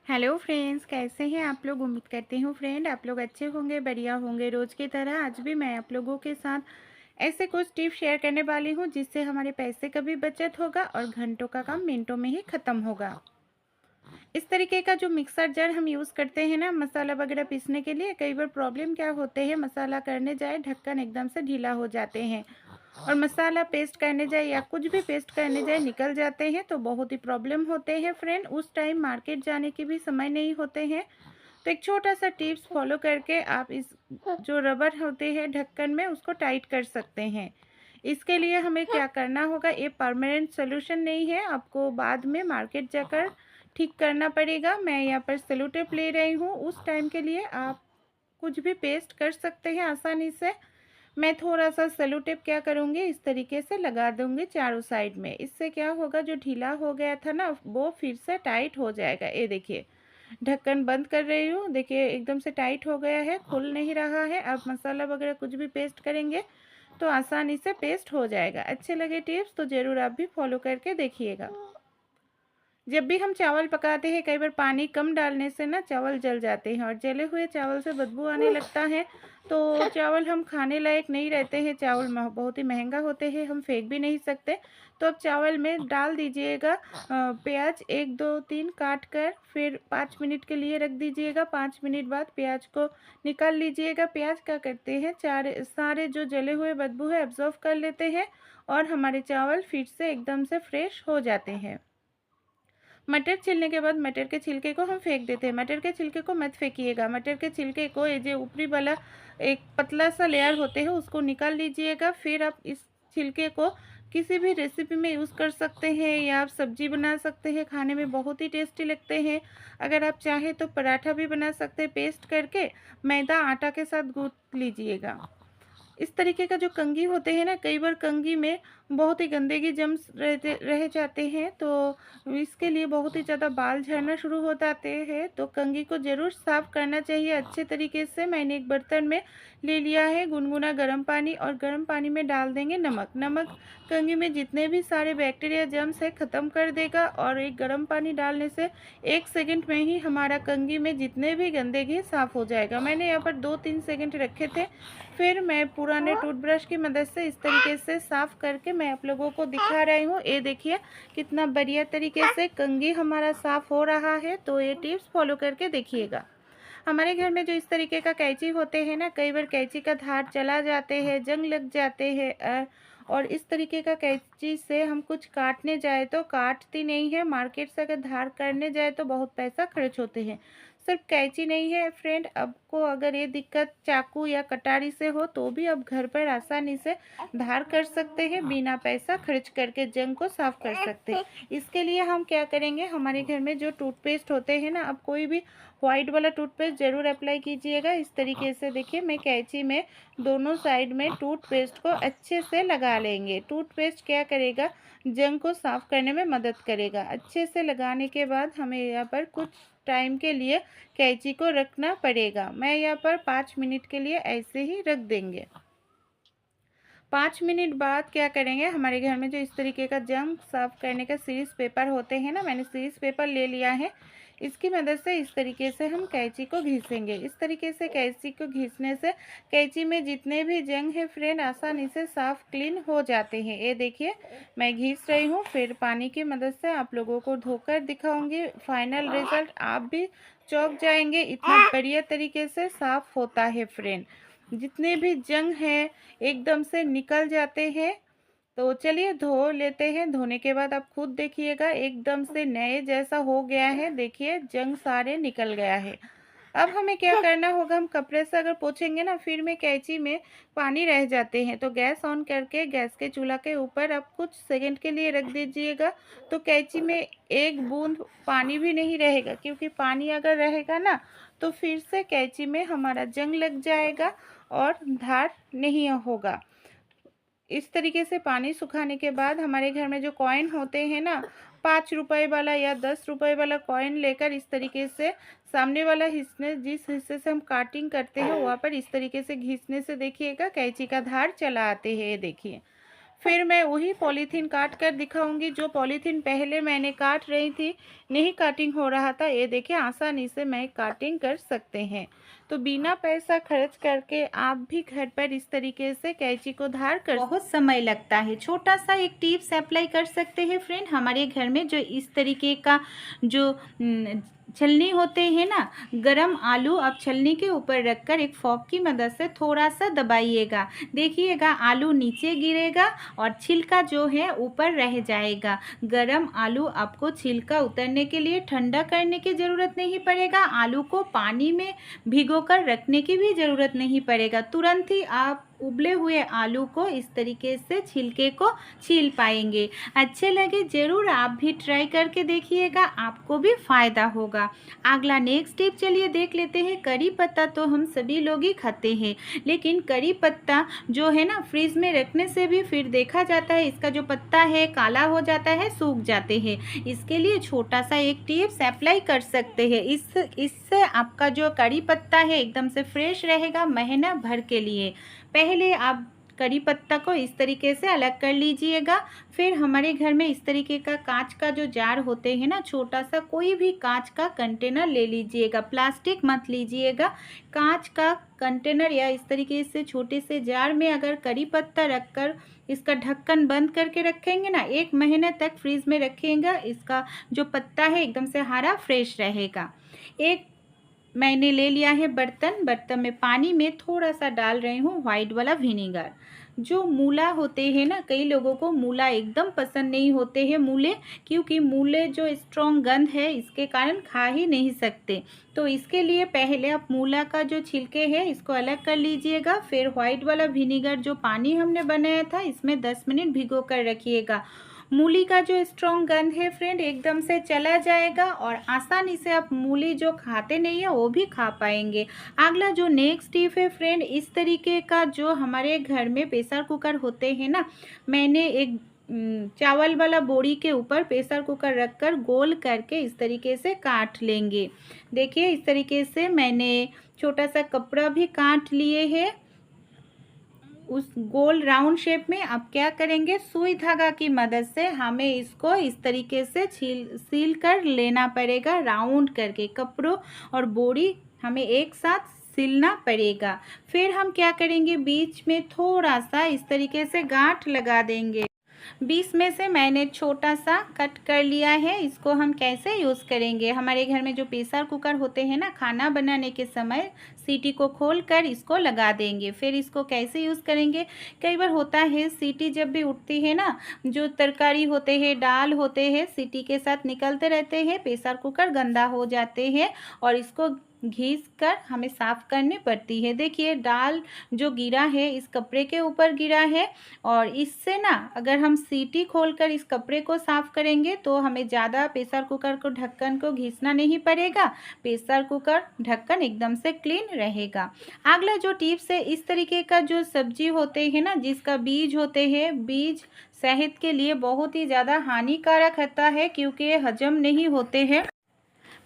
Hello friends, कैसे हैं आप लोग। उम्मीद करती हूँ फ्रेंड आप लोग अच्छे होंगे, बढ़िया होंगे। रोज़ की तरह आज भी मैं आप लोगों के साथ ऐसे कुछ टिप्स शेयर करने वाली हूँ जिससे हमारे पैसे का भी बचत होगा और घंटों का काम मिनटों में ही ख़त्म होगा। इस तरीके का जो मिक्सर जार हम यूज़ करते हैं ना मसाला वगैरह पीसने के लिए, कई बार प्रॉब्लम क्या होते हैं, मसाला करने जाए ढक्कन एकदम से ढीला हो जाते हैं और मसाला पेस्ट करने जाए या कुछ भी पेस्ट करने जाए निकल जाते हैं, तो बहुत ही प्रॉब्लम होते हैं फ्रेंड। उस टाइम मार्केट जाने की भी समय नहीं होते हैं। तो एक छोटा सा टिप्स फॉलो करके आप इस जो रबर होते हैं ढक्कन में उसको टाइट कर सकते हैं। इसके लिए हमें क्या करना होगा, ये परमानेंट सोल्यूशन नहीं है, आपको बाद में मार्केट जाकर ठीक करना पड़ेगा। मैं यहाँ पर सेलो टेप ले रही हूँ, उस टाइम के लिए आप कुछ भी पेस्ट कर सकते हैं आसानी से। मैं थोड़ा सा सेलो टेप क्या करूँगी, इस तरीके से लगा दूँगी चारों साइड में। इससे क्या होगा, जो ढीला हो गया था ना वो फिर से टाइट हो जाएगा। ये देखिए, ढक्कन बंद कर रही हूँ, देखिए एकदम से टाइट हो गया है, खुल नहीं रहा है। अब मसाला वगैरह कुछ भी पेस्ट करेंगे तो आसानी से पेस्ट हो जाएगा। अच्छे लगे टिप्स तो ज़रूर आप भी फॉलो करके देखिएगा। जब भी हम चावल पकाते हैं, कई बार पानी कम डालने से ना चावल जल जाते हैं और जले हुए चावल से बदबू आने लगता है, तो चावल हम खाने लायक नहीं रहते हैं। चावल बहुत ही महंगा होते हैं, हम फेंक भी नहीं सकते। तो अब चावल में डाल दीजिएगा प्याज 1 2 3 काट कर, फिर 5 मिनट के लिए रख दीजिएगा। 5 मिनट बाद प्याज को निकाल लीजिएगा। प्याज क्या करते हैं, सारे जो जले हुए बदबू है एब्जॉर्व कर लेते हैं और हमारे चावल फिर से एकदम से फ्रेश हो जाते हैं। मटर छीलने के बाद मटर के छिलके को हम फेंक देते हैं। मटर के छिलके को मत फेंकिएगा। मटर के छिलके को, ये जो ऊपरी वाला एक पतला सा लेयर होते हैं उसको निकाल लीजिएगा। फिर आप इस छिलके को किसी भी रेसिपी में यूज़ कर सकते हैं या आप सब्जी बना सकते हैं, खाने में बहुत ही टेस्टी लगते हैं। अगर आप चाहें तो पराठा भी बना सकते हैं, पेस्ट करके मैदा आटा के साथ गूँथ लीजिएगा। इस तरीके का जो कंघी होते हैं ना, कई बार कंघी में बहुत ही गंदगी जम्स रह जाते हैं, तो इसके लिए बहुत ही ज़्यादा बाल झड़ना शुरू हो जाते हैं। तो कंघी को ज़रूर साफ़ करना चाहिए अच्छे तरीके से। मैंने एक बर्तन में ले लिया है गुनगुना गर्म पानी और गर्म पानी में डाल देंगे नमक। नमक कंघी में जितने भी सारे बैक्टीरिया जम्स है ख़त्म कर देगा और एक गर्म पानी डालने से 1 सेकंड में ही हमारा कंघी में जितने भी गंदगी साफ़ हो जाएगा। मैंने यहाँ पर 2-3 सेकंड रखे थे, फिर मैं पुराने टूथब्रश की मदद से इस तरीके से साफ़ करके मैं आप लोगों को दिखा रही हूँ। ये देखिए कितना बढ़िया तरीके से कंघी हमारा साफ़ हो रहा है। तो ये टिप्स फॉलो करके देखिएगा। हमारे घर में जो इस तरीके का कैंची होते हैं ना, कई बार कैंची का धार चला जाते हैं, जंग लग जाते हैं और इस तरीके का कैंची से हम कुछ काटने जाए तो काटती नहीं है। मार्केट से अगर धार करने जाए तो बहुत पैसा खर्च होते हैं। सिर्फ कैंची नहीं है फ्रेंड, आपको अगर ये दिक्कत चाकू या कटारी से हो तो भी आप घर पर आसानी से धार कर सकते हैं, बिना पैसा खर्च करके जंग को साफ कर सकते हैं। इसके लिए हम क्या करेंगे, हमारे घर में जो टूथपेस्ट होते हैं ना, आप कोई भी व्हाइट वाला टूथपेस्ट ज़रूर अप्लाई कीजिएगा। इस तरीके से देखिए, मैं कैंची में दोनों साइड में टूथपेस्ट को अच्छे से लगा लेंगे। टूथपेस्ट क्या करेगा, जंग को साफ़ करने में मदद करेगा। अच्छे से लगाने के बाद हमें यहाँ पर कुछ टाइम के लिए कैंची को रखना पड़ेगा। मैं यहाँ पर 5 मिनट के लिए ऐसे ही रख देंगे। 5 मिनट बाद क्या करेंगे, हमारे घर में जो इस तरीके का जंग साफ़ करने का सीरीज़ पेपर होते हैं ना, मैंने सीरीज़ पेपर ले लिया है। इसकी मदद से इस तरीके से हम कैंची को घिसेंगे। इस तरीके से कैंची को घिसने से कैंची में जितने भी जंग है फ्रेंड आसानी से साफ़ क्लीन हो जाते हैं। ये देखिए मैं घिस रही हूँ, फिर पानी की मदद से आप लोगों को धोकर दिखाऊंगी। फाइनल रिज़ल्ट आप भी चौंक जाएंगे, इतना बढ़िया तरीके से साफ़ होता है फ्रेंड। जितने भी जंग हैं एकदम से निकल जाते हैं। तो चलिए धो लेते हैं। धोने के बाद आप खुद देखिएगा एकदम से नए जैसा हो गया है। देखिए जंग सारे निकल गया है। अब हमें क्या करना होगा, हम कपड़े से अगर पोंछेंगे ना, फिर में कैंची में पानी रह जाते हैं। तो गैस ऑन करके गैस के चूल्हा के ऊपर आप कुछ सेकंड के लिए रख दीजिएगा। तो कैंची में एक बूंद पानी भी नहीं रहेगा, क्योंकि पानी अगर रहेगा ना तो फिर से कैंची में हमारा जंग लग जाएगा और धार नहीं होगा। इस तरीके से पानी सुखाने के बाद हमारे घर में जो कॉइन होते हैं ना, 5 रुपए वाला या 10 रुपए वाला कॉइन लेकर इस तरीके से सामने वाला हिस्से, जिस हिस्से से हम काटिंग करते हैं वहाँ पर इस तरीके से घिसने से देखिएगा कैंची का धार चला आते हैं। ये देखिए, फिर मैं वही पॉलीथीन काट कर दिखाऊंगी। जो पॉलीथीन पहले मैंने काट रही थी, नहीं काटिंग हो रहा था, ये देखिए आसानी से मैं काटिंग कर सकते हैं। तो बिना पैसा खर्च करके आप भी घर पर इस तरीके से कैंची को धार कर, बहुत समय लगता है, छोटा सा एक टिप्स अप्लाई कर सकते हैं फ्रेंड। हमारे घर में जो इस तरीके का जो छलनी होते हैं ना, गरम आलू आप छलनी के ऊपर रखकर एक फॉक की मदद से थोड़ा सा दबाइएगा। देखिएगा आलू नीचे गिरेगा और छिलका जो है ऊपर रह जाएगा। गरम आलू आपको छिलका उतरने के लिए ठंडा करने की ज़रूरत नहीं पड़ेगा। आलू को पानी में भिगोकर रखने की भी ज़रूरत नहीं पड़ेगा। तुरंत ही आप उबले हुए आलू को इस तरीके से छिलके को छील पाएंगे। अच्छे लगे ज़रूर आप भी ट्राई करके देखिएगा, आपको भी फ़ायदा होगा। अगला नेक्स्ट टिप चलिए देख लेते हैं। करी पत्ता तो हम सभी लोग ही खाते हैं, लेकिन करी पत्ता जो है ना, फ्रिज में रखने से भी फिर देखा जाता है इसका जो पत्ता है काला हो जाता है, सूख जाते हैं। इसके लिए छोटा सा एक टिप्स अप्लाई कर सकते हैं। इससे आपका जो करी पत्ता है एकदम से फ्रेश रहेगा महीना भर के लिए। पहले आप करी पत्ता को इस तरीके से अलग कर लीजिएगा। फिर हमारे घर में इस तरीके का कांच का जो जार होते हैं ना, छोटा सा कोई भी कांच का कंटेनर ले लीजिएगा, प्लास्टिक मत लीजिएगा। कांच का कंटेनर या इस तरीके से छोटे से जार में अगर करी पत्ता रखकर इसका ढक्कन बंद करके रखेंगे ना, 1 महीने तक फ्रीज में रखिएगा, इसका जो पत्ता है एकदम से हरा फ्रेश रहेगा। एक मैंने ले लिया है बर्तन में पानी में थोड़ा सा डाल रही हूँ वाइट वाला विनेगर। जो मूला होते हैं ना, कई लोगों को मूला एकदम पसंद नहीं होते हैं मूले, क्योंकि मूले जो स्ट्रॉन्ग गंध है इसके कारण खा ही नहीं सकते। तो इसके लिए पहले आप मूला का जो छिलके है इसको अलग कर लीजिएगा। फिर वाइट वाला विनेगर जो पानी हमने बनाया था इसमें 10 मिनट भिगो कर रखिएगा। मूली का जो स्ट्रॉन्ग गंध है फ्रेंड एकदम से चला जाएगा और आसानी से आप मूली जो खाते नहीं है वो भी खा पाएंगे। अगला जो नेक्स्ट टिप है फ्रेंड, इस तरीके का जो हमारे घर में प्रेशर कुकर होते हैं ना, मैंने एक चावल वाला बोरी के ऊपर प्रेशर कुकर रखकर गोल करके इस तरीके से काट लेंगे। देखिए इस तरीके से मैंने छोटा सा कपड़ा भी काट लिए है। उस गोल राउंड शेप में आप क्या करेंगे, सुई धागा की मदद से हमें इसको इस तरीके से सील कर लेना पड़ेगा। राउंड करके कपड़ों और बोरी हमें एक साथ सिलना पड़ेगा। फिर हम क्या करेंगे, बीच में थोड़ा सा इस तरीके से गांठ लगा देंगे। बीच में से मैंने छोटा सा कट कर लिया है। इसको हम कैसे यूज़ करेंगे, हमारे घर में जो प्रेशर कुकर होते हैं ना, खाना बनाने के समय सीटी को खोलकर इसको लगा देंगे। फिर इसको कैसे यूज़ करेंगे, कई बार होता है सीटी जब भी उठती है ना, जो तरकारी होते हैं दाल होते हैं सीटी के साथ निकलते रहते हैं, प्रेशर कुकर गंदा हो जाते हैं और इसको घिस कर हमें साफ़ करनी पड़ती है। देखिए दाल जो गिरा है इस कपड़े के ऊपर गिरा है, और इससे ना अगर हम सीटी खोलकर इस कपड़े को साफ़ करेंगे तो हमें ज़्यादा प्रेशर कुकर को ढक्कन को घिसना नहीं पड़ेगा। प्रेशर कुकर ढक्कन एकदम से क्लीन रहेगा। अगला जो टिप्स है, इस तरीके का जो सब्जी होते हैं ना, जिसका बीज होते हैं, बीज सेहत के लिए बहुत ही ज़्यादा हानिकारक होता है क्योंकि ये हजम नहीं होते हैं।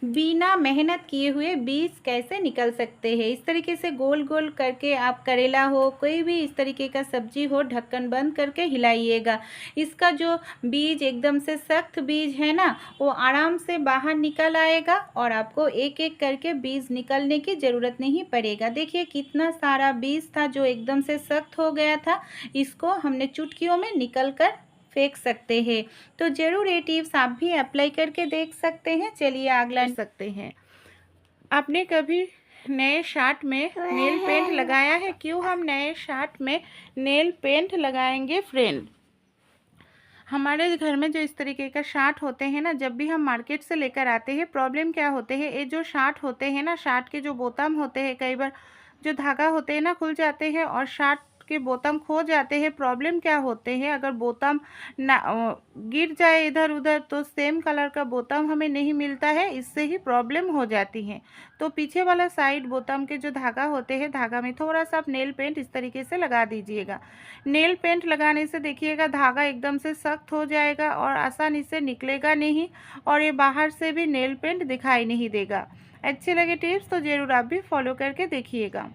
बिना मेहनत किए हुए बीज कैसे निकल सकते हैं, इस तरीके से गोल गोल करके आप करेला हो कोई भी इस तरीके का सब्जी हो ढक्कन बंद करके हिलाइएगा। इसका जो बीज एकदम से सख्त बीज है ना, वो आराम से बाहर निकल आएगा और आपको एक एक करके बीज निकलने की ज़रूरत नहीं पड़ेगा। देखिए कितना सारा बीज था जो एकदम से सख्त हो गया था, इसको हमने चुटकियों में निकल कर फेंक सकते हैं। तो ज़रूर ये टिप्स आप भी अप्लाई करके देख सकते हैं। चलिए अगला सकते हैं। आपने कभी नए शर्ट में नेल पेंट लगाया है? क्यों हम नए शर्ट में नेल पेंट लगाएंगे फ्रेंड? हमारे घर में जो इस तरीके का शर्ट होते हैं ना, जब भी हम मार्केट से लेकर आते हैं, प्रॉब्लम क्या होते हैं, ये जो शर्ट होते हैं ना, शर्ट के जो बोताम होते हैं, कई बार जो धागा होते हैं ना खुल जाते हैं और शर्ट के बोताम खो जाते हैं। प्रॉब्लम क्या होते हैं, अगर बोताम ना गिर जाए इधर उधर तो सेम कलर का बोताम हमें नहीं मिलता है, इससे ही प्रॉब्लम हो जाती है। तो पीछे वाला साइड बोताम के जो धागा होते हैं, धागा में थोड़ा सा आप नेल पेंट इस तरीके से लगा दीजिएगा। नेल पेंट लगाने से देखिएगा धागा एकदम से सख्त हो जाएगा और आसानी से निकलेगा नहीं, और ये बाहर से भी नेल पेंट दिखाई नहीं देगा। अच्छे लगे टिप्स तो ज़रूर आप भी फॉलो करके देखिएगा।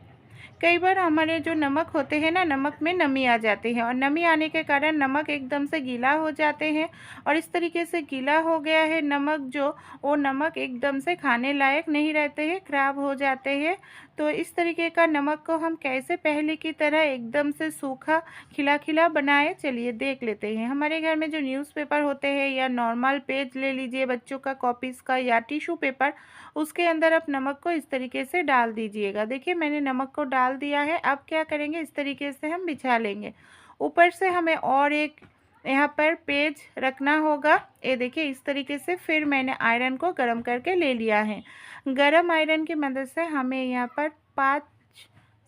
कई बार हमारे जो नमक होते हैं ना, नमक में नमी आ जाती है और नमी आने के कारण नमक एकदम से गीला हो जाते हैं और इस तरीके से गीला हो गया है नमक जो, वो नमक एकदम से खाने लायक नहीं रहते हैं, ख़राब हो जाते हैं। तो इस तरीके का नमक को हम कैसे पहले की तरह एकदम से सूखा खिला खिला बनाए, चलिए देख लेते हैं। हमारे घर में जो न्यूज़पेपर होते हैं या नॉर्मल पेज ले लीजिए बच्चों का कॉपीज़ का या टिश्यू पेपर, उसके अंदर आप नमक को इस तरीके से डाल दीजिएगा। देखिए मैंने नमक को डाल दिया है। अब क्या करेंगे, इस तरीके से हम बिछा लेंगे। ऊपर से हमें और एक यहाँ पर पेज रखना होगा। ये देखिए इस तरीके से फिर मैंने आयरन को गर्म करके ले लिया है। गरम आयरन की मदद से हमें यहाँ पर 5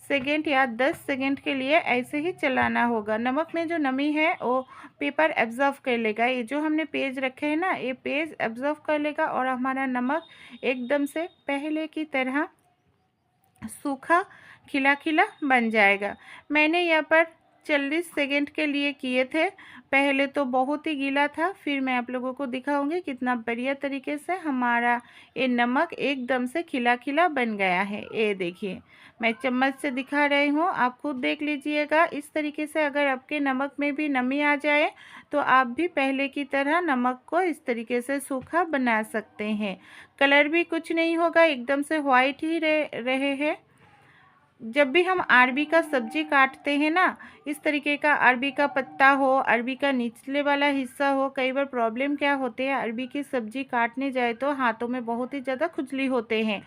सेकेंड या 10 सेकेंड के लिए ऐसे ही चलाना होगा। नमक में जो नमी है वो पेपर एब्जॉर्व कर लेगा। ये जो हमने पेज रखे हैं ना, ये पेज एब्जॉर्व कर लेगा और हमारा नमक एकदम से पहले की तरह सूखा खिला खिला बन जाएगा। मैंने यहाँ पर 40 सेकेंड के लिए किए थे। पहले तो बहुत ही गीला था, फिर मैं आप लोगों को दिखाऊंगी कितना बढ़िया तरीके से हमारा ये नमक एकदम से खिला खिला बन गया है। ये देखिए मैं चम्मच से दिखा रही हूँ, आप खुद देख लीजिएगा। इस तरीके से अगर आपके नमक में भी नमी आ जाए तो आप भी पहले की तरह नमक को इस तरीके से सूखा बना सकते हैं। कलर भी कुछ नहीं होगा, एकदम से वाइट ही रहे हैं। जब भी हम अरबी का सब्जी काटते हैं ना, इस तरीके का अरबी का पत्ता हो, अरबी का निचले वाला हिस्सा हो, कई बार प्रॉब्लम क्या होती है, अरबी की सब्जी काटने जाए तो हाथों में बहुत ही ज़्यादा खुजली होते हैं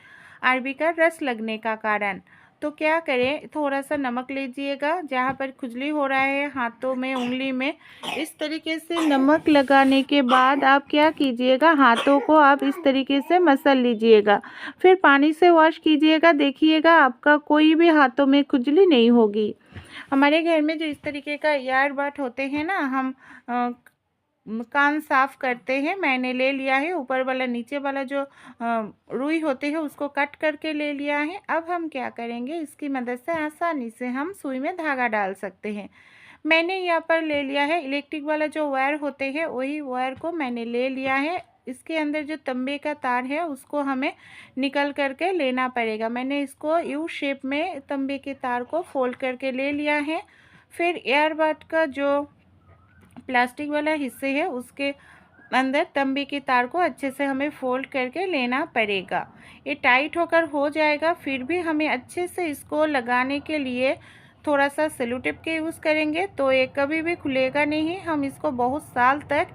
अरबी का रस लगने का कारण। तो क्या करें, थोड़ा सा नमक लीजिएगा, जहाँ पर खुजली हो रहा है हाथों में, उंगली में, इस तरीके से नमक लगाने के बाद आप क्या कीजिएगा, हाथों को आप इस तरीके से मसल लीजिएगा, फिर पानी से वॉश कीजिएगा। देखिएगा आपका कोई भी हाथों में खुजली नहीं होगी। हमारे घर में जो इस तरीके का ईयरबड होते हैं ना, हम कान साफ़ करते हैं, मैंने ले लिया है। ऊपर वाला नीचे वाला जो रुई होते हैं उसको कट करके ले लिया है। अब हम क्या करेंगे, इसकी मदद से आसानी से हम सुई में धागा डाल सकते हैं। मैंने यहाँ पर ले लिया है इलेक्ट्रिक वाला जो वायर होते हैं, वही वायर को मैंने ले लिया है। इसके अंदर जो तंबे का तार है उसको हमें निकल करके लेना पड़ेगा। मैंने इसको यू शेप में तंबे के तार को फोल्ड करके ले लिया है। फिर ईयरबड का जो प्लास्टिक वाला हिस्से है उसके अंदर तंबे के तार को अच्छे से हमें फोल्ड करके लेना पड़ेगा। ये टाइट होकर हो जाएगा, फिर भी हमें अच्छे से इसको लगाने के लिए थोड़ा सा सेलो टेप के यूज़ करेंगे तो ये कभी भी खुलेगा नहीं। हम इसको बहुत साल तक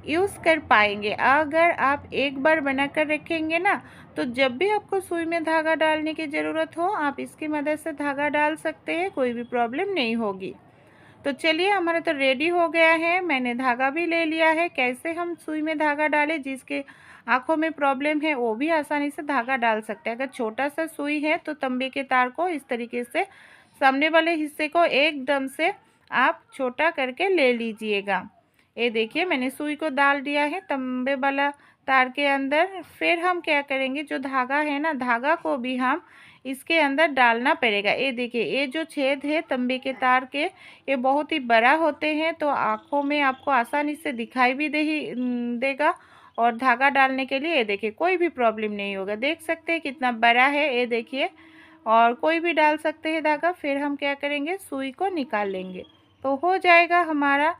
यूज़ कर पाएंगे। अगर आप एक बार बना कर रखेंगे ना, तो जब भी आपको सुई में धागा डालने की ज़रूरत हो आप इसकी मदद से धागा डाल सकते हैं, कोई भी प्रॉब्लम नहीं होगी। तो चलिए हमारा तो रेडी हो गया है। मैंने धागा भी ले लिया है। कैसे हम सुई में धागा डालें, जिसके आँखों में प्रॉब्लम है वो भी आसानी से धागा डाल सकते हैं। अगर छोटा सा सुई है तो तंबे के तार को इस तरीके से सामने वाले हिस्से को एकदम से आप छोटा करके ले लीजिएगा। ये देखिए मैंने सुई को डाल दिया है तंबे वाला तार के अंदर। फिर हम क्या करेंगे, जो धागा है ना, धागा को भी हम इसके अंदर डालना पड़ेगा। ये देखिए ये जो छेद है तंबे के तार के, ये बहुत ही बड़ा होते हैं, तो आँखों में आपको आसानी से दिखाई भी देगा। और धागा डालने के लिए ये देखिए कोई भी प्रॉब्लम नहीं होगा। देख सकते हैं कितना बड़ा है, ये देखिए, और कोई भी डाल सकते हैं धागा। फिर हम क्या करेंगे, सुई को निकाल लेंगे तो हो जाएगा हमारा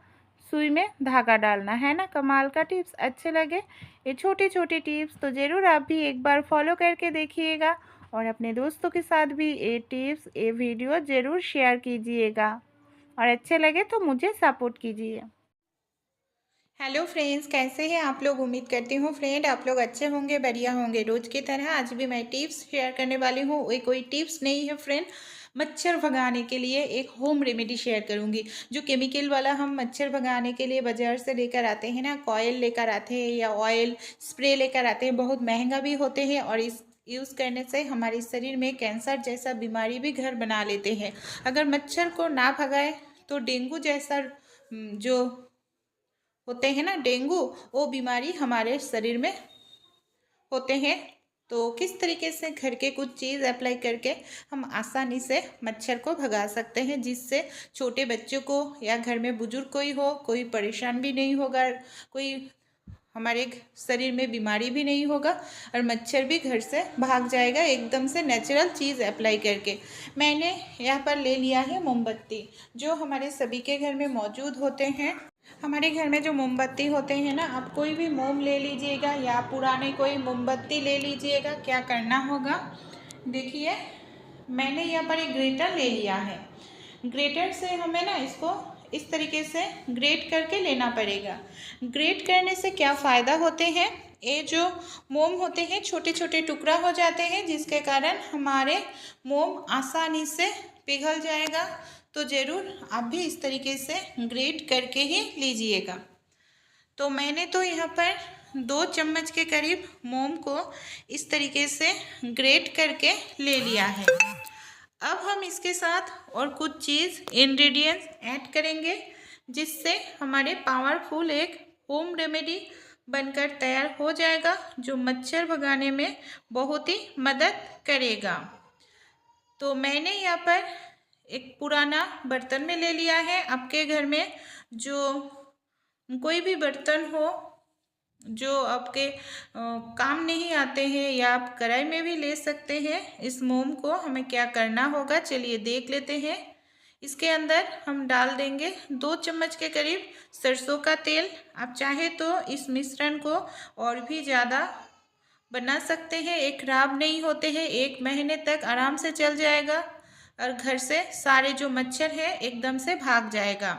सुई में धागा डालना। है ना कमाल का टिप्स? अच्छे लगे ये छोटी छोटी टिप्स तो ज़रूर आप भी एक बार फॉलो करके देखिएगा और अपने दोस्तों के साथ भी ये टिप्स, ये वीडियो ज़रूर शेयर कीजिएगा और अच्छे लगे तो मुझे सपोर्ट कीजिए। हेलो फ्रेंड्स, कैसे हैं आप लोग? उम्मीद करती हूँ फ्रेंड आप लोग अच्छे होंगे, बढ़िया होंगे। रोज़ की तरह आज भी मैं टिप्स शेयर करने वाली हूँ। ये कोई टिप्स नहीं है फ्रेंड, मच्छर भगाने के लिए एक होम रेमेडी शेयर करूँगी। जो केमिकल वाला हम मच्छर भगाने के लिए बाज़ार से लेकर आते हैं ना, कॉयल लेकर आते हैं या ऑयल स्प्रे लेकर आते हैं, बहुत महंगा भी होते हैं और इस यूज़ करने से हमारे शरीर में कैंसर जैसा बीमारी भी घर बना लेते हैं। अगर मच्छर को ना भगाए तो डेंगू जैसा जो होते हैं ना, डेंगू, वो बीमारी हमारे शरीर में होते हैं। तो किस तरीके से घर के कुछ चीज़ अप्लाई करके हम आसानी से मच्छर को भगा सकते हैं, जिससे छोटे बच्चों को या घर में बुजुर्ग कोई हो, कोई परेशान भी नहीं होगा, कोई हमारे शरीर में बीमारी भी नहीं होगा और मच्छर भी घर से भाग जाएगा एकदम से नेचुरल चीज़ अप्लाई करके। मैंने यहाँ पर ले लिया है मोमबत्ती, जो हमारे सभी के घर में मौजूद होते हैं। हमारे घर में जो मोमबत्ती होते हैं ना, आप कोई भी मोम ले लीजिएगा या पुराने कोई मोमबत्ती ले लीजिएगा। क्या करना होगा, देखिए मैंने यहाँ पर एक ग्रेटर ले लिया है। ग्रेटर से हमें ना इसको इस तरीके से ग्रेट करके लेना पड़ेगा। ग्रेट करने से क्या फ़ायदा होते हैं, ये जो मोम होते हैं छोटे छोटे टुकड़ा हो जाते हैं, जिसके कारण हमारे मोम आसानी से पिघल जाएगा। तो ज़रूर आप भी इस तरीके से ग्रेट करके ही लीजिएगा। तो मैंने तो यहाँ पर 2 चम्मच के करीब मोम को इस तरीके से ग्रेट करके ले लिया है। अब हम इसके साथ और कुछ चीज़ इंग्रेडिएंट्स ऐड करेंगे, जिससे हमारे पावरफुल एक होम रेमेडी बनकर तैयार हो जाएगा, जो मच्छर भगाने में बहुत ही मदद करेगा। तो मैंने यहाँ पर एक पुराना बर्तन में ले लिया है। आपके घर में जो कोई भी बर्तन हो जो आपके काम नहीं आते हैं, या आप कढ़ाई में भी ले सकते हैं। इस मोम को हमें क्या करना होगा, चलिए देख लेते हैं। इसके अंदर हम डाल देंगे 2 चम्मच के करीब सरसों का तेल। आप चाहे तो इस मिश्रण को और भी ज़्यादा बना सकते हैं, ये खराब नहीं होते हैं, 1 महीने तक आराम से चल जाएगा और घर से सारे जो मच्छर है एकदम से भाग जाएगा।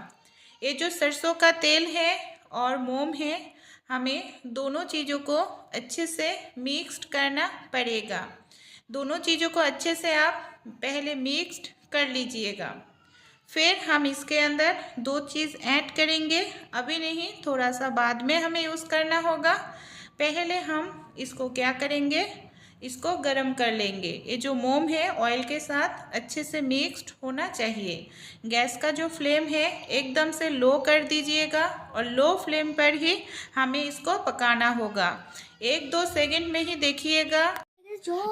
ये जो सरसों का तेल है और मोम है, हमें दोनों चीज़ों को अच्छे से मिक्स्ड करना पड़ेगा। दोनों चीज़ों को अच्छे से आप पहले मिक्स्ड कर लीजिएगा। फिर हम इसके अंदर 2 चीज़ ऐड करेंगे, अभी नहीं, थोड़ा सा बाद में हमें यूज़ करना होगा। पहले हम इसको क्या करेंगे, इसको गरम कर लेंगे। ये जो मोम है ऑयल के साथ अच्छे से मिक्स्ड होना चाहिए। गैस का जो फ्लेम है एकदम से लो कर दीजिएगा और लो फ्लेम पर ही हमें इसको पकाना होगा। 1-2 सेकंड में ही देखिएगा,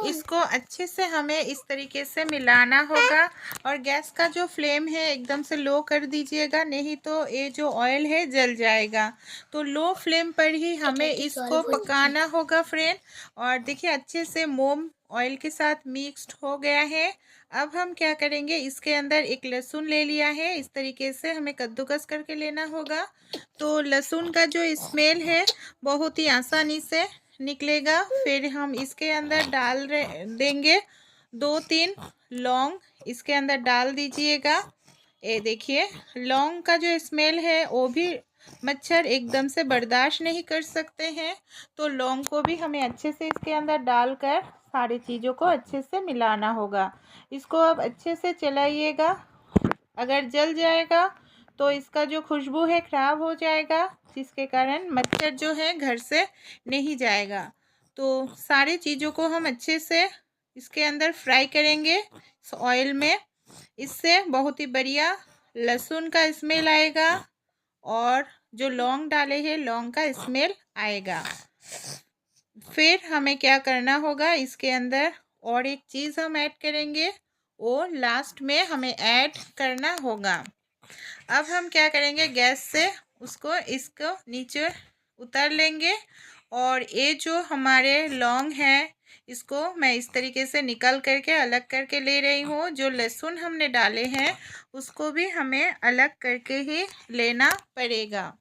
इसको अच्छे से हमें इस तरीके से मिलाना होगा। और गैस का जो फ्लेम है एकदम से लो कर दीजिएगा, नहीं तो ये जो ऑयल है जल जाएगा। तो लो फ्लेम पर ही हमें इसको पकाना होगा फ्रेंड। और देखिए अच्छे से मोम ऑयल के साथ मिक्स्ड हो गया है। अब हम क्या करेंगे, इसके अंदर एक लहसुन ले लिया है, इस तरीके से हमें कद्दूकस करके लेना होगा। तो लहसुन का जो स्मेल है बहुत ही आसानी से निकलेगा। फिर हम इसके अंदर डाल देंगे 2-3 लौंग, इसके अंदर डाल दीजिएगा। ये देखिए लौंग का जो स्मेल है वो भी मच्छर एकदम से बर्दाश्त नहीं कर सकते हैं। तो लौंग को भी हमें अच्छे से इसके अंदर डालकर सारी चीज़ों को अच्छे से मिलाना होगा। इसको अब अच्छे से चलाइएगा, अगर जल जाएगा तो इसका जो खुशबू है ख़राब हो जाएगा, जिसके कारण मच्छर जो है घर से नहीं जाएगा। तो सारी चीज़ों को हम अच्छे से इसके अंदर फ्राई करेंगे इस ऑयल में। इससे बहुत ही बढ़िया लहसुन का स्मेल आएगा और जो लौंग डाले हैं लौंग का स्मेल आएगा। फिर हमें क्या करना होगा, इसके अंदर और एक चीज़ हम ऐड करेंगे, वो लास्ट में हमें ऐड करना होगा। अब हम क्या करेंगे, गैस से इसको नीचे उतार लेंगे। और ये जो हमारे लौंग हैं इसको मैं इस तरीके से निकाल करके अलग करके ले रही हूँ। जो लहसुन हमने डाले हैं उसको भी हमें अलग करके ही लेना पड़ेगा।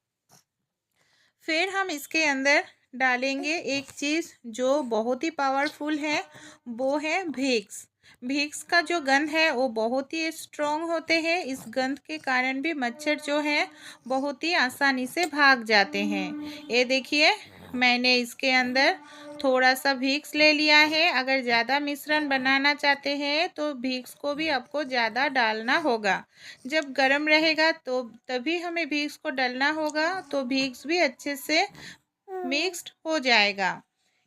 फिर हम इसके अंदर डालेंगे एक चीज़ जो बहुत ही पावरफुल है, वो है विक्स। विक्स का जो गंध है वो बहुत ही स्ट्रॉन्ग होते हैं। इस गंध के कारण भी मच्छर जो है बहुत ही आसानी से भाग जाते हैं। ये देखिए मैंने इसके अंदर थोड़ा सा विक्स ले लिया है। अगर ज़्यादा मिश्रण बनाना चाहते हैं तो विक्स को भी आपको ज़्यादा डालना होगा। जब गर्म रहेगा तो तभी हमें विक्स को डालना होगा, तो विक्स भी अच्छे से मिक्स्ड हो जाएगा।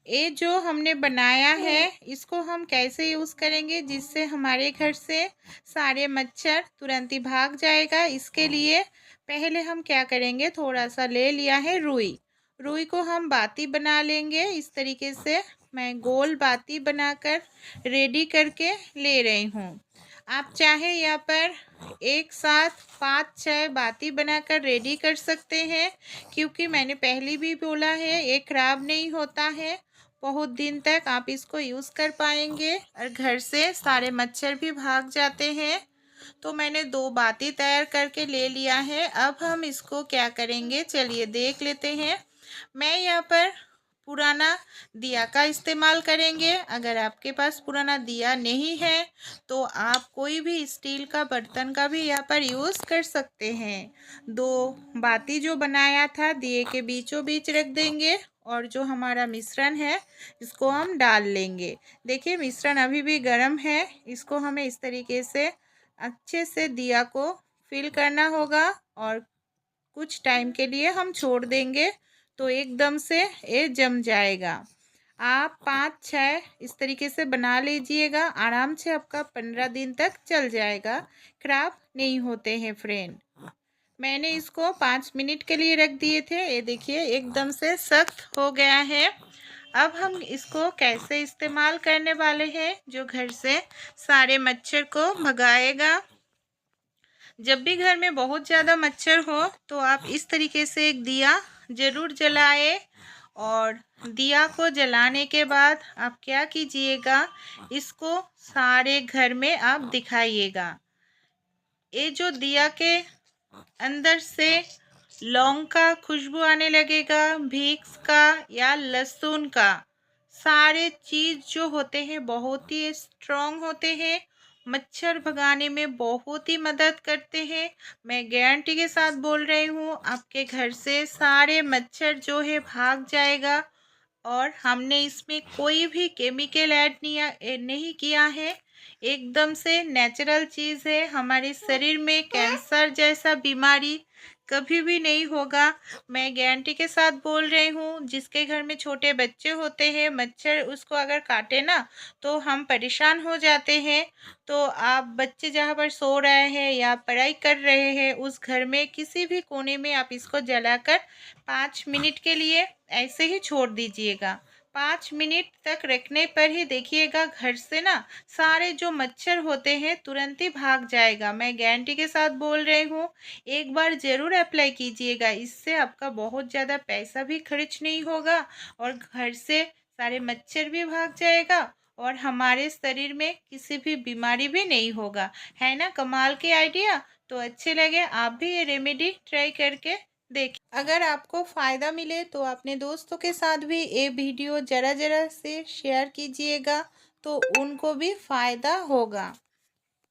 ये जो हमने बनाया है इसको हम कैसे यूज़ करेंगे जिससे हमारे घर से सारे मच्छर तुरंत ही भाग जाएगा। इसके लिए पहले हम क्या करेंगे, थोड़ा सा ले लिया है रुई। रुई को हम बाती बना लेंगे। इस तरीके से मैं गोल बाती बनाकर रेडी करके ले रही हूँ। आप चाहे यहाँ पर एक साथ 5-6 बाती बनाकर रेडी कर सकते हैं, क्योंकि मैंने पहले भी बोला है ये खराब नहीं होता है। बहुत दिन तक आप इसको यूज़ कर पाएंगे और घर से सारे मच्छर भी भाग जाते हैं। तो मैंने 2 बाती तैयार करके ले लिया है। अब हम इसको क्या करेंगे, चलिए देख लेते हैं। मैं यहाँ पर पुराना दिया का इस्तेमाल करेंगे। अगर आपके पास पुराना दिया नहीं है तो आप कोई भी स्टील का बर्तन का भी यहाँ पर यूज़ कर सकते हैं। 2 बाती जो बनाया था दिए के बीचों बीच रख देंगे और जो हमारा मिश्रण है इसको हम डाल लेंगे। देखिए मिश्रण अभी भी गर्म है, इसको हमें इस तरीके से अच्छे से दिया को फिल करना होगा और कुछ टाइम के लिए हम छोड़ देंगे तो एकदम से ये जम जाएगा। आप 5-6 इस तरीके से बना लीजिएगा, आराम से आपका 15 दिन तक चल जाएगा, खराब नहीं होते हैं फ्रेंड। मैंने इसको 5 मिनट के लिए रख दिए थे, ये देखिए एकदम से सख्त हो गया है। अब हम इसको कैसे इस्तेमाल करने वाले हैं जो घर से सारे मच्छर को भगाएगा। जब भी घर में बहुत ज़्यादा मच्छर हो तो आप इस तरीके से एक दिया ज़रूर जलाएं और दिया को जलाने के बाद आप क्या कीजिएगा, इसको सारे घर में आप दिखाइएगा। ये जो दिया के अंदर से लौंग का खुशबू आने लगेगा, विक्स का या लहसुन का, सारे चीज़ जो होते हैं बहुत ही स्ट्रॉन्ग होते हैं, मच्छर भगाने में बहुत ही मदद करते हैं। मैं गारंटी के साथ बोल रही हूँ आपके घर से सारे मच्छर जो है भाग जाएगा। और हमने इसमें कोई भी केमिकल ऐड नहीं किया है, एकदम से नेचुरल चीज़ है। हमारे शरीर में कैंसर जैसा बीमारी कभी भी नहीं होगा, मैं गारंटी के साथ बोल रही हूँ। जिसके घर में छोटे बच्चे होते हैं, मच्छर उसको अगर काटे ना तो हम परेशान हो जाते हैं। तो आप बच्चे जहाँ पर सो रहे हैं या पढ़ाई कर रहे हैं उस घर में किसी भी कोने में आप इसको जलाकर 5 मिनट के लिए ऐसे ही छोड़ दीजिएगा। 5 मिनट तक रखने पर ही देखिएगा घर से ना सारे जो मच्छर होते हैं तुरंत ही भाग जाएगा, मैं गारंटी के साथ बोल रही हूँ। एक बार ज़रूर अप्लाई कीजिएगा, इससे आपका बहुत ज़्यादा पैसा भी खर्च नहीं होगा और घर से सारे मच्छर भी भाग जाएगा और हमारे शरीर में किसी भी बीमारी भी नहीं होगा। है ना कमाल के आइडिया? तो अच्छे लगे आप भी ये रेमेडी ट्राई करके देखिए। अगर आपको फ़ायदा मिले तो अपने दोस्तों के साथ भी ये वीडियो ज़रा से शेयर कीजिएगा, तो उनको भी फ़ायदा होगा।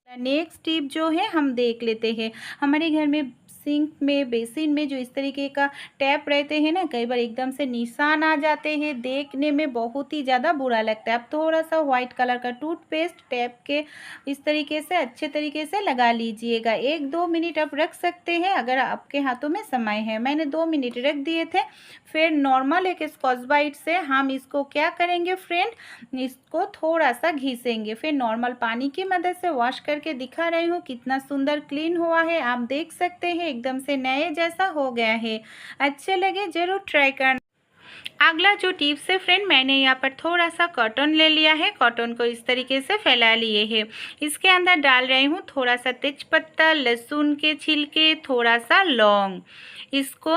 नेक्स्ट टिप जो है हम देख लेते हैं। हमारे घर में सिंक में, बेसिन में जो इस तरीके का टैप रहते हैं ना, कई बार एकदम से निशान आ जाते हैं, देखने में बहुत ही ज़्यादा बुरा लगता है। अब थोड़ा सा वाइट कलर का टूथपेस्ट टैप के इस तरीके से अच्छे तरीके से लगा लीजिएगा। 1-2 मिनट आप रख सकते हैं अगर आपके हाथों में समय है। मैंने 2 मिनट रख दिए थे। फिर नॉर्मल एक स्कॉच ब्राइट से हम इसको क्या करेंगे फ्रेंड, इसको थोड़ा सा घिसेंगे। फिर नॉर्मल पानी की मदद से वॉश करके दिखा रही हूँ कितना सुंदर क्लीन हुआ है, आप देख सकते हैं एकदम से नए जैसा हो गया है। अच्छे लगे ज़रूर ट्राई करना। अगला जो टिप्स है फ्रेंड, मैंने यहाँ पर थोड़ा सा कॉटन ले लिया है, कॉटन को इस तरीके से फैला लिए है। इसके अंदर डाल रही हूँ थोड़ा सा तेजपत्ता, लहसुन के छिलके, थोड़ा सा लौंग, इसको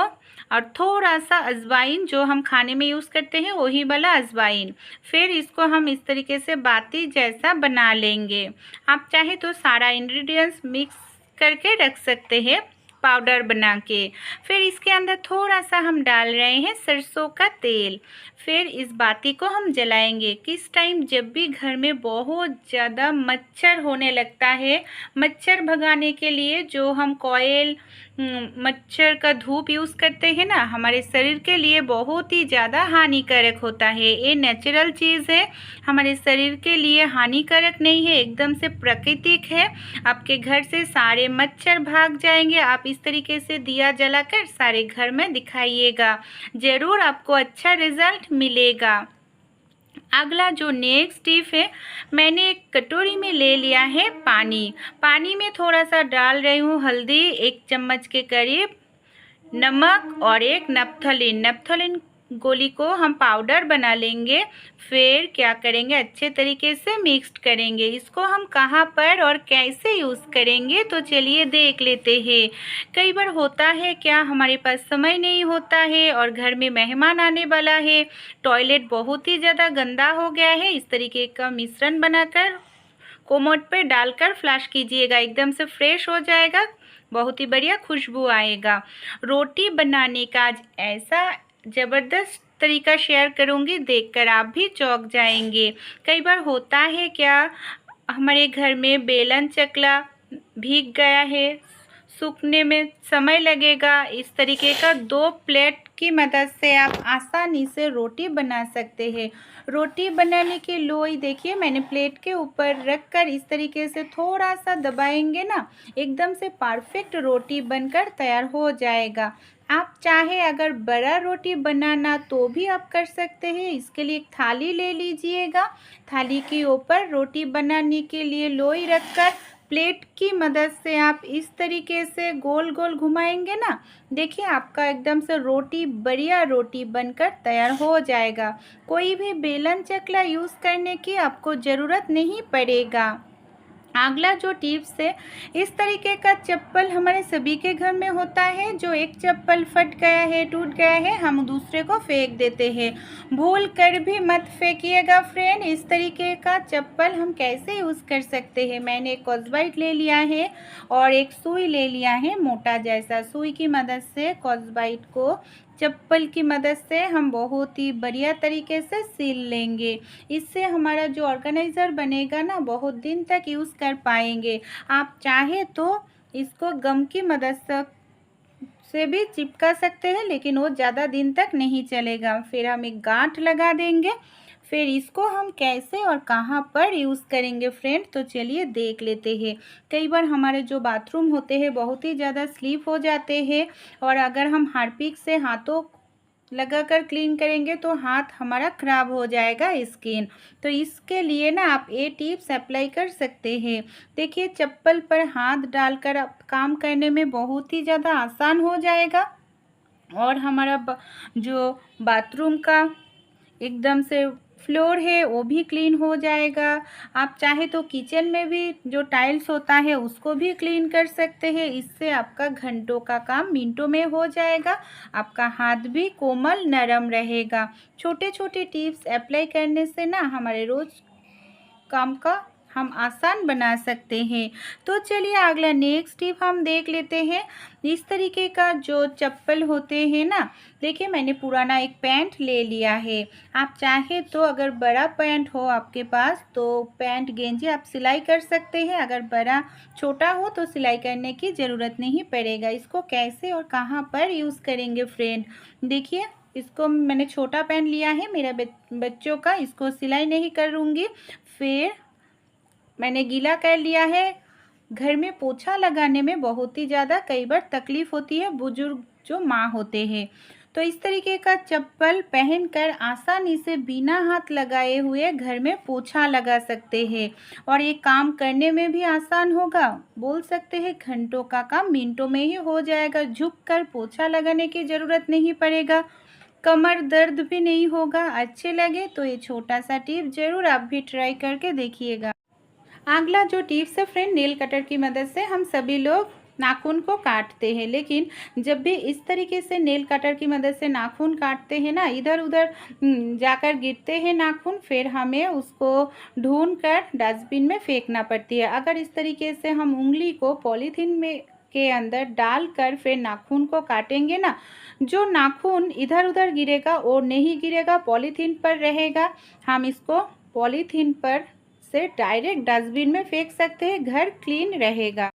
और थोड़ा सा अजवाइन जो हम खाने में यूज़ करते हैं वही वाला अजवाइन। फिर इसको हम इस तरीके से बाती जैसा बना लेंगे। आप चाहे तो सारा इंग्रेडिएंट्स मिक्स करके रख सकते हैं पाउडर बना के। फिर इसके अंदर थोड़ा सा हम डाल रहे हैं सरसों का तेल। फिर इस बाती को हम जलाएंगे किस टाइम, जब भी घर में बहुत ज़्यादा मच्छर होने लगता है। मच्छर भगाने के लिए जो हम कॉयल मच्छर का धूप यूज़ करते हैं ना, हमारे शरीर के लिए बहुत ही ज़्यादा हानिकारक होता है। ये नेचुरल चीज़ है, हमारे शरीर के लिए हानिकारक नहीं है, एकदम से प्राकृतिक है। आपके घर से सारे मच्छर भाग जाएंगे। आप इस तरीके से दिया जलाकर सारे घर में दिखाइएगा, ज़रूर आपको अच्छा रिजल्ट मिलेगा। अगला जो नेक्स्ट टिप है, मैंने एक कटोरी में ले लिया है पानी। पानी में थोड़ा सा डाल रही हूँ हल्दी, 1 चम्मच के करीब नमक और एक नप्थलिन। नप्थलिन गोली को हम पाउडर बना लेंगे। फिर क्या करेंगे, अच्छे तरीके से मिक्स करेंगे। इसको हम कहाँ पर और कैसे यूज़ करेंगे तो चलिए देख लेते हैं। कई बार होता है क्या, हमारे पास समय नहीं होता है और घर में मेहमान आने वाला है, टॉयलेट बहुत ही ज़्यादा गंदा हो गया है। इस तरीके का मिश्रण बनाकर कोमोड पे डालकर फ्लैश कीजिएगा, एकदम से फ्रेश हो जाएगा, बहुत ही बढ़िया खुशबू आएगा। रोटी बनाने का आज ऐसा ज़बरदस्त तरीका शेयर करूँगी, देखकर आप भी चौंक जाएंगे। कई बार होता है क्या, हमारे घर में बेलन चकला भीग गया है, सूखने में समय लगेगा। इस तरीके का 2 प्लेट की मदद से आप आसानी से रोटी बना सकते हैं। रोटी बनाने की लोई देखिए, मैंने प्लेट के ऊपर रखकर इस तरीके से थोड़ा सा दबाएंगे ना, एकदम से परफेक्ट रोटी बनकर तैयार हो जाएगा। आप चाहे अगर बड़ा रोटी बनाना तो भी आप कर सकते हैं। इसके लिए एक थाली ले लीजिएगा। थाली के ऊपर रोटी बनाने के लिए लोई रखकर प्लेट की मदद से आप इस तरीके से गोल गोल घुमाएंगे ना, देखिए आपका एकदम से रोटी बढ़िया रोटी बनकर तैयार हो जाएगा। कोई भी बेलन चकला यूज़ करने की आपको ज़रूरत नहीं पड़ेगा। अगला जो टिप्स है, इस तरीके का चप्पल हमारे सभी के घर में होता है। जो एक चप्पल फट गया है, टूट गया है, हम दूसरे को फेंक देते हैं। भूल कर भी मत फेंकिएगा फ्रेंड। इस तरीके का चप्पल हम कैसे यूज़ कर सकते हैं, मैंने एक कॉस्बाइट ले लिया है और एक सुई ले लिया है मोटा जैसा। सुई की मदद से कॉस्बाइट को चप्पल की मदद से हम बहुत ही बढ़िया तरीके से सिल लेंगे। इससे हमारा जो ऑर्गेनाइज़र बनेगा ना, बहुत दिन तक यूज़ कर पाएंगे। आप चाहे तो इसको गम की मदद से भी चिपका सकते हैं, लेकिन वो ज़्यादा दिन तक नहीं चलेगा। फिर हम एक गांठ लगा देंगे। फिर इसको हम कैसे और कहाँ पर यूज़ करेंगे फ्रेंड, तो चलिए देख लेते हैं। कई बार हमारे जो बाथरूम होते हैं बहुत ही ज़्यादा स्लिप हो जाते हैं, और अगर हम हार्पिक से हाथों लगाकर क्लीन करेंगे तो हाथ हमारा ख़राब हो जाएगा, स्किन। तो इसके लिए ना आप ये टिप्स अप्लाई कर सकते हैं। देखिए, चप्पल पर हाथ डालकर आप काम करने में बहुत ही ज़्यादा आसान हो जाएगा, और हमारा जो बाथरूम का एकदम से फ्लोर है वो भी क्लीन हो जाएगा। आप चाहे तो किचन में भी जो टाइल्स होता है उसको भी क्लीन कर सकते हैं। इससे आपका घंटों का काम मिनटों में हो जाएगा, आपका हाथ भी कोमल नरम रहेगा। छोटे छोटे टिप्स अप्लाई करने से ना हमारे रोज़ काम का हम आसान बना सकते हैं। तो चलिए अगला नेक्स्ट टिप हम देख लेते हैं। इस तरीके का जो चप्पल होते हैं ना, देखिए मैंने पुराना एक पैंट ले लिया है। आप चाहे तो अगर बड़ा पैंट हो आपके पास तो पैंट गेंजी आप सिलाई कर सकते हैं। अगर बड़ा छोटा हो तो सिलाई करने की ज़रूरत नहीं पड़ेगा। इसको कैसे और कहाँ पर यूज़ करेंगे फ्रेंड, देखिए इसको मैंने छोटा पैंट लिया है मेरा बच्चों का, इसको सिलाई नहीं करूँगी। फिर मैंने गीला कर लिया है। घर में पोछा लगाने में बहुत ही ज़्यादा कई बार तकलीफ़ होती है बुजुर्ग जो माँ होते हैं, तो इस तरीके का चप्पल पहनकर आसानी से बिना हाथ लगाए हुए घर में पोछा लगा सकते हैं, और ये काम करने में भी आसान होगा। बोल सकते हैं घंटों का काम मिनटों में ही हो जाएगा। झुककर पोछा लगाने की ज़रूरत नहीं पड़ेगा, कमर दर्द भी नहीं होगा। अच्छे लगे तो ये छोटा सा टिप ज़रूर आप भी ट्राई करके देखिएगा। अगला जो टिप्स है फ्रेंड, नेल कटर की मदद से हम सभी लोग नाखून को काटते हैं, लेकिन जब भी इस तरीके से नेल कटर की मदद से नाखून काटते हैं ना, इधर उधर जाकर गिरते हैं नाखून, फिर हमें उसको ढूंढ कर डस्टबिन में फेंकना पड़ती है। अगर इस तरीके से हम उंगली को पॉलीथीन में के अंदर डालकर फिर नाखून को काटेंगे ना, जो नाखून इधर उधर गिरेगा और नहीं गिरेगा, पॉलीथीन पर रहेगा। हम इसको पॉलीथीन पर से डायरेक्ट डस्टबिन में फेंक सकते हैं, घर क्लीन रहेगा।